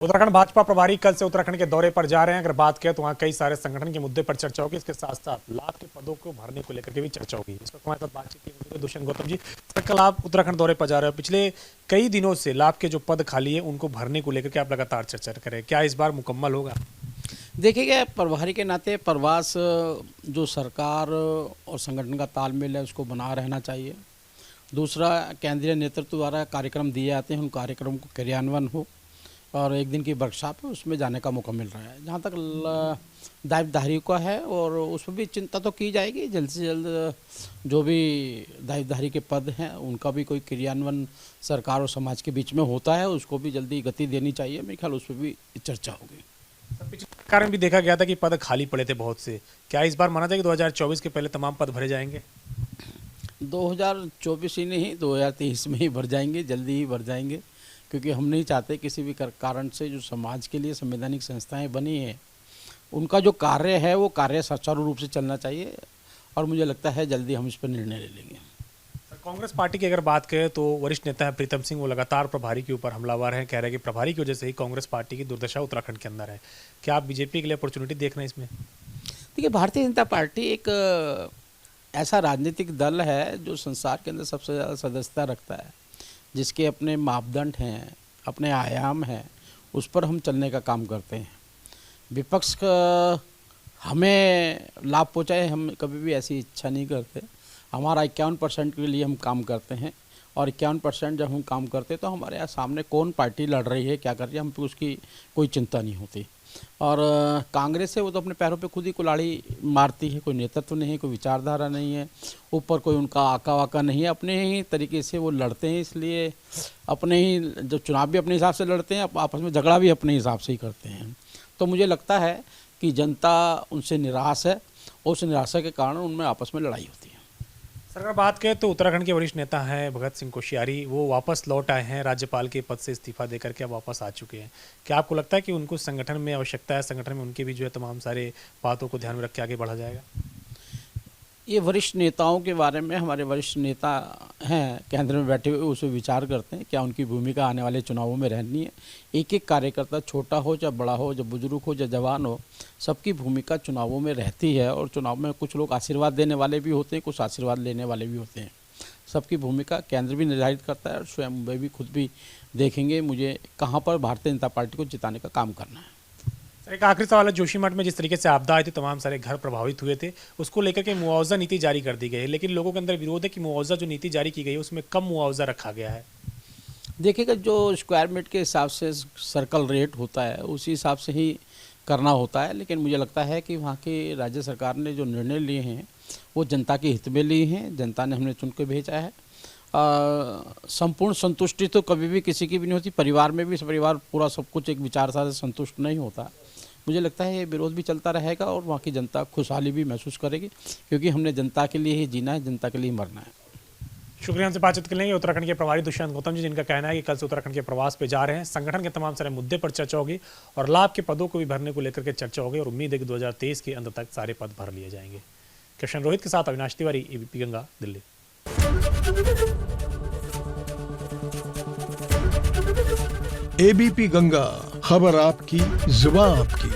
उत्तराखंड भाजपा प्रभारी कल से उत्तराखंड के दौरे पर जा रहे हैं। अगर बात करें तो वहाँ कई सारे संगठन के मुद्दे पर चर्चा होगी। इसके साथ साथ लाभ के पदों को भरने को लेकर के भी चर्चा होगी। इस पर हमारे साथ बातचीत की दुष्यंत गौतम जी। सर, कल आप उत्तराखंड दौरे पर जा रहे हो। पिछले कई दिनों से लाभ के जो पद खाली है उनको भरने को लेकर के आप लगातार चर्चा करें, क्या इस बार मुकम्मल होगा? देखिएगा, प्रभारी के नाते प्रवास जो सरकार और संगठन का तालमेल है उसको बना रहना चाहिए। दूसरा, केंद्रीय नेतृत्व द्वारा कार्यक्रम दिए जाते हैं, उन कार्यक्रम को क्रियान्वयन हो और एक दिन की वर्कशॉप है उसमें जाने का मौका मिल रहा है। जहाँ तक दायित्वधारियों का है और उस पर भी चिंता तो की जाएगी, जल्द से जल्द जो भी दायित्वधारी के पद हैं उनका भी कोई क्रियान्वयन सरकार और समाज के बीच में होता है, उसको भी जल्दी गति देनी चाहिए। मेरे ख्याल उस पर भी चर्चा होगी। पिछले कारण भी देखा गया था कि पद खाली पड़े थे बहुत से। क्या इस बार माना जाए कि 2024 के पहले तमाम पद भरे जाएंगे? 2024 ही नहीं, 2023 में ही भर जाएंगे, जल्दी ही भर जाएंगे, क्योंकि हम नहीं चाहते किसी भी कारण से जो समाज के लिए संवैधानिक संस्थाएं बनी हैं उनका जो कार्य है वो कार्य सुचारू रूप से चलना चाहिए और मुझे लगता है जल्दी हम इस पर निर्णय ले लेंगे। कांग्रेस पार्टी की अगर बात करें तो वरिष्ठ नेता है प्रीतम सिंह, वो लगातार प्रभारी के ऊपर हमलावर हैं। कह रहे हैं कि प्रभारी की वजह से ही कांग्रेस पार्टी की दुर्दशा उत्तराखंड के अंदर है। क्या आप बीजेपी के लिए अपॉर्चुनिटी देख रहे हैं इसमें? देखिए, भारतीय जनता पार्टी एक ऐसा राजनीतिक दल है जो संसार के अंदर सबसे ज़्यादा सदस्यता रखता है, जिसके अपने मापदंड हैं, अपने आयाम हैं, उस पर हम चलने का काम करते हैं। विपक्ष का हमें लाभ पहुँचाए, हम कभी भी ऐसी इच्छा नहीं करते। हमारा 51% के लिए हम काम करते हैं और 51% जब हम काम करते हैं तो हमारे यहाँ सामने कौन पार्टी लड़ रही है, क्या कर रही है, हम पे उसकी कोई चिंता नहीं होती। और कांग्रेस है वो तो अपने पैरों पे खुद ही कुल्हाड़ी मारती है, कोई नेतृत्व नहीं है, कोई विचारधारा नहीं है, ऊपर कोई उनका आका वाका नहीं है, अपने ही तरीके से वो लड़ते हैं। इसलिए अपने ही जो चुनाव भी अपने हिसाब से लड़ते हैं, आपस में झगड़ा भी अपने हिसाब से ही करते हैं। तो मुझे लगता है कि जनता उनसे निराश है और उस निराशा के कारण उनमें आपस में लड़ाई होती है। सर, अगर बात करें तो उत्तराखंड के वरिष्ठ नेता हैं भगत सिंह कोश्यारी, वो वापस लौट आए हैं। राज्यपाल के पद से इस्तीफा देकर के अब वापस आ चुके हैं। क्या आपको लगता है कि उनको संगठन में आवश्यकता है, संगठन में उनके भी जो है तमाम सारे बातों को ध्यान में रख के आगे बढ़ा जाएगा? ये वरिष्ठ नेताओं के बारे में हमारे वरिष्ठ नेता हैं केंद्र में बैठे हुए उस पर विचार करते हैं, क्या उनकी भूमिका आने वाले चुनावों में रहनी है। एक एक कार्यकर्ता, छोटा हो चाहे बड़ा हो, चाहे बुजुर्ग हो चाहे जवान हो, सबकी भूमिका चुनावों में रहती है। और चुनाव में कुछ लोग आशीर्वाद देने वाले भी होते हैं, कुछ आशीर्वाद लेने वाले भी होते हैं। सबकी भूमिका केंद्र भी निर्धारित करता है और स्वयं वे भी खुद भी देखेंगे मुझे कहाँ पर भारतीय जनता पार्टी को जिताने का काम करना है। एक आखिरी सवाल है, जोशीमठ में जिस तरीके से आपदा आई थी, तमाम सारे घर प्रभावित हुए थे, उसको लेकर के मुआवजा नीति जारी कर दी गई है, लेकिन लोगों के अंदर विरोध है कि मुआवजा जो नीति जारी की गई है उसमें कम मुआवजा रखा गया है। देखिएगा, जो स्क्वायर मीटर के हिसाब से सर्कल रेट होता है उसी हिसाब से ही करना होता है। लेकिन मुझे लगता है कि वहाँ की राज्य सरकार ने जो निर्णय लिए हैं वो जनता के हित में लिए हैं। जनता ने हमें चुन के भेजा है। संपूर्ण संतुष्टि तो कभी भी किसी की भी नहीं होती, परिवार में भी परिवार पूरा सब कुछ एक विचारधारा से संतुष्ट नहीं होता। मुझे लगता है ये विरोध भी चलता रहेगा और वहाँ की जनता खुशहाली भी महसूस करेगी, क्योंकि हमने जनता के लिए ही जीना है, जनता के लिए मरना है। शुक्रिया, हमसे बातचीत कर लेंगे उत्तराखंड के प्रभारी दुष्यंत गौतम जी, जिनका कहना है कि कल से उत्तराखंड के प्रवास पे जा रहे हैं। संगठन के तमाम सारे मुद्दे पर चर्चा होगी और लाभ के पदों को भी भरने को लेकर के चर्चा होगी और उम्मीद है कि 2023 के अंत तक सारे पद भर लिए जाएंगे। कृष्ण रोहित के साथ अविनाश तिवारी, एबीपी गंगा, दिल्ली। एबीपी गंगा, खबर आपकी, जुबान आपकी।